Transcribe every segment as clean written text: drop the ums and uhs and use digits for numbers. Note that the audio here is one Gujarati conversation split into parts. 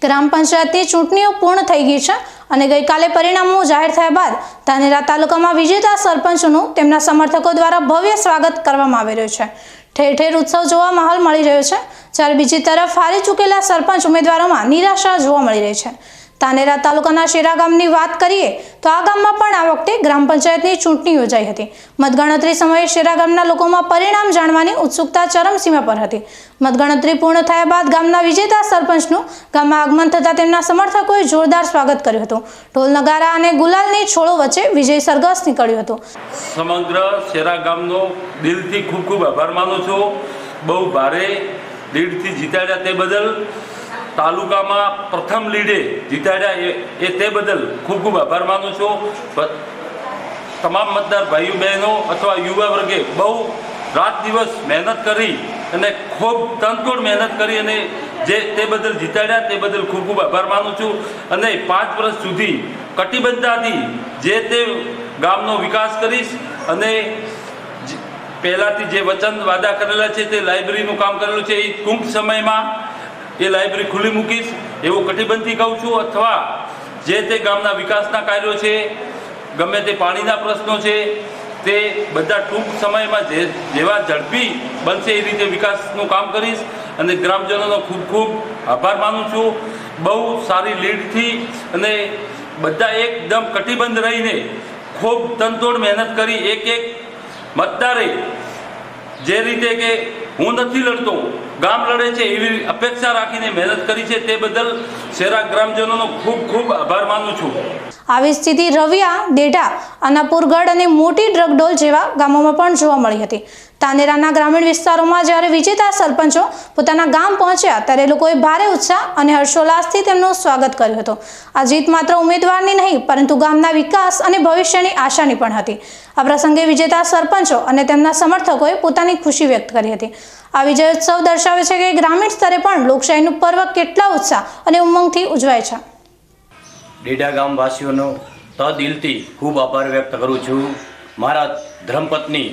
ગ્રામ પંચાયતની ચૂંટણીઓ પૂર્ણ થઈ ગઈ છે અને ગઈકાલે પરિણામો જાહેર થયા બાદ ધાનેરા તાલુકામાં વિજેતા સરપંચનું તેમના સમર્થકો દ્વારા ભવ્ય સ્વાગત કરવામાં આવી રહ્યું છે। ઠેર ઠેર ઉત્સવ જોવા માહોલ મળી રહ્યો છે, જ્યારે બીજી તરફ હારી ચૂકેલા સરપંચ ઉમેદવારોમાં નિરાશા જોવા મળી રહી છે। ધાનેરા તાલુકાના શેરા ગામની વાત કરીએ તો આ ગામમાં પણ આ વખતે ગ્રામ પંચાયતની ચૂંટણી યોજાઈ હતી। મતગણતરી સમયે શેરા ગામના લોકોમાં પરિણામ જાણવાની ઉત્સુકતા ચરમસીમા પર હતી। મતગણતરી પૂર્ણ થયા બાદ ગામના વિજેતા સરપંચનું ગામમાં આગમન થતાં તેમના સમર્થકોએ જોરદાર સ્વાગત કર્યું હતું। ઢોલ નગારા અને ગુલાલની છોડો વચ્ચે વિજય સરઘસ નીકળ્યું હતું। સમગ્ર શેરા ગામનો દિલથી ખૂબ ખૂબ આભાર માનું છું। બહુ ભારે લીડથી જીતાડ્યા તે બદલ, તાલુકામાં પ્રથમ લીડે જીતાડ્યા એ તે બદલ ખૂબ ખૂબ આભાર માનું છું। તમામ મતદાર ભાઈઓ બહેનો અથવા યુવા વર્ગે બહુ રાત દિવસ મહેનત કરી અને ખૂબ તનતોડ મહેનત કરી અને જે તે બદલ જીતાડ્યા તે બદલ ખૂબ ખૂબ આભાર માનું છું। અને 5 વર્ષ સુધી કટિબદ્ધતાથી જે તે ગામનો વિકાસ કરીશ અને પહેલાંથી જે વચન વાદા કરેલા છે તે લાઇબ્રેરીનું કામ કરેલું છે એ ટૂંક સમયમાં એ લાઇબ્રેરી ખુલ્લી મૂકીશ એવું કટિબદ્ધથી કહું છું। અથવા જે તે ગામના વિકાસના કાર્યો છે, ગમે તે પાણીના પ્રશ્નો છે, તે બધા ટૂંક સમયમાં જેવા ઝડપી બનશે એ રીતે વિકાસનું કામ કરીશ અને ગ્રામજનોનો ખૂબ ખૂબ આભાર માનું છું। બહુ સારી લીડથી અને બધા એકદમ કટિબદ્ધ રહીને ખૂબ તનતોડ મહેનત કરી એક મતદારે જે રીતે કે હું નથી લડતો, ગામ લડે છે એવી અપેક્ષા રાખીને મહેનત કરી છે તે બદલ શેરા ગ્રામજનોનો ખૂબ ખૂબ આભાર માનું છું। આવી સ્થિતિ રવિયા, દેઢા, અનાપુરગઢ અને મોટી ડ્રગડોલ જેવા ગામોમાં પણ જોવા મળી હતી। ધાનેરાના ગ્રામીણ વિસ્તારોમાં જ્યારે વિજેતા સરપંચો પોતાના ગામ પહોંચ્યા ત્યારે લોકોએ ભારે ઉત્સાહ અને હર્ષોલ્લાસથી તેમનું સ્વાગત કર્યું હતું। આ જીત માત્ર ઉમેદવારની નહીં પરંતુ ગામના વિકાસ અને ભવિષ્યની આશાની પણ હતી। આ પ્રસંગે વિજેતા સરપંચો અને તેમના સમર્થકોએ પોતાની ખુશી વ્યક્ત કરી હતી। આ વિજયોત્સવ દર્શાવે છે કે ગ્રામીણ સ્તરે પણ લોકશાહીનું પર્વ કેટલા ઉત્સાહ અને ઉમંગથી ઉજવાય છે। ડેડા ગામવાસીઓનો તદિલથી ખૂબ આભાર વ્યક્ત કરું છું। મારા ધર્મપત્ની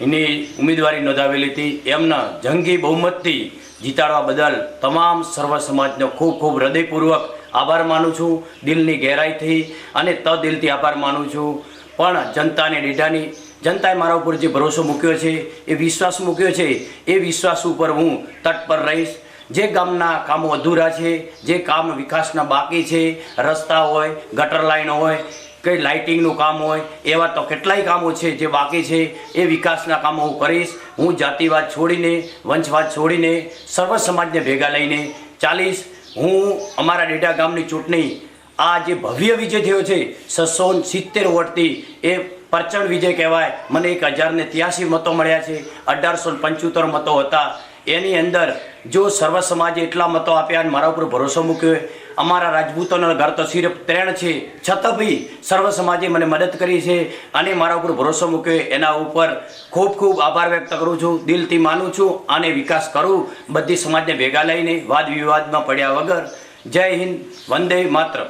એની ઉમેદવારી નોંધાવેલી હતી, એમના જંગી બહુમતથી જીતાડવા બદલ તમામ સર્વ સમાજનો ખૂબ ખૂબ હૃદયપૂર્વક આભાર માનું છું, દિલની ગહેરાઈથી અને તદિલથી આભાર માનું છું। પણ જનતાને ડેડાની જનતાએ મારા ઉપર જે ભરોસો મૂક્યો છે, એ વિશ્વાસ મૂક્યો છે, એ વિશ્વાસ ઉપર હું તત્પર રહીશ। જે ગામના કામો અધૂરા છે, જે કામ વિકાસના બાકી છે, રસ્તા હોય, ગટર લાઈનો હોય, કંઈ લાઇટિંગનું કામ હોય, એવા તો કેટલાય કામો છે જે બાકી છે, એ વિકાસના કામો હું કરીશ। હું જાતિવાદ છોડીને, વંશવાદ છોડીને સર્વ સમાજને ભેગા લઈને ચાલીશ। હું અમારા ડેડા ગામની ચૂંટણી આ જે ભવ્ય વિજય થયો છે 670 વોટથી, એ પ્રચંડ વિજય કહેવાય। મને 1083 મતો મળ્યા છે, 1875 મતો હતા। એની અંદર જો સર્વ સમાજે એટલા મતો આપ્યા અને મારા ઉપર ભરોસો મૂક્યો, અમારા રાજપૂતોના ઘર તો સિર્ફ 3 છે, છતાં બી સર્વ સમાજે મને મદદ કરી છે અને મારા ઉપર ભરોસો મૂક્યો, એના ઉપર ખૂબ ખૂબ આભાર વ્યક્ત કરું છું, દિલથી માનું છું અને વિકાસ કરું બધી સમાજને ભેગા લઈને વાદ વિવાદમાં પડ્યા વગર। જય હિન્દ, વંદે માતરમ।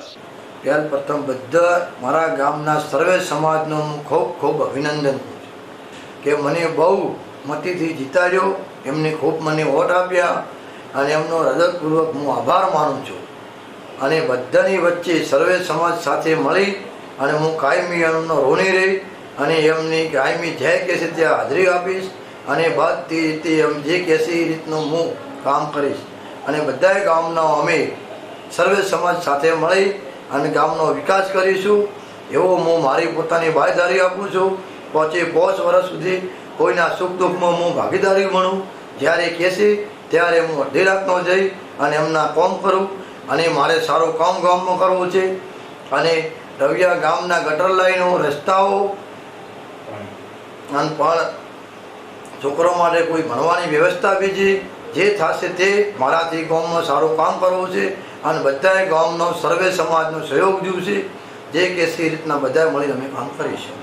પહેલ પ્રથમ બધા મારા ગામના સર્વે સમાજનો હું ખૂબ ખૂબ અભિનંદન કરું છું કે મને બહુ મતીથી જીતાડ્યો, એમને ખૂબ મને વોટ આપ્યા અને એમનો હૃદયપૂર્વક હું આભાર માનું છું। અને બધાની વચ્ચે સર્વે સમાજ સાથે મળી અને હું કાયમી એમનો ઋણી રહી અને એમની કાયમી જે કહેશે ત્યાં હાજરી આપીશ અને બધી રીતે એમ જે કહેશે એ રીતનું હું કામ કરીશ અને બધાએ ગામનો અમે સર્વે સમાજ સાથે મળી અને ગામનો વિકાસ કરીશું એવો હું મારી પોતાની બાંયધરી આપું છું। 5 વર્ષ સુધી કોઈના સુખ દુઃખમાં હું ભાગીદારી બનું, જ્યારે કહેશે ત્યારે હું અડધી રાતનો જઈ અને એમના કામ કરું અને મારે સારું કામ ગામમાં કરવું છે। અને રવિયા ગામના ગટર લાઈનો, રસ્તાઓ અને પણ છોકરો માટે કોઈ ભણવાની વ્યવસ્થા બીજી જે થશે તે મારાથી ગામમાં સારું કામ કરવું છે અને બધાએ ગામનો સર્વે સમાજનો સહયોગ જોઈશે, જે કે એ રીતના બધાએ મળીને અમે કામ કરીશું।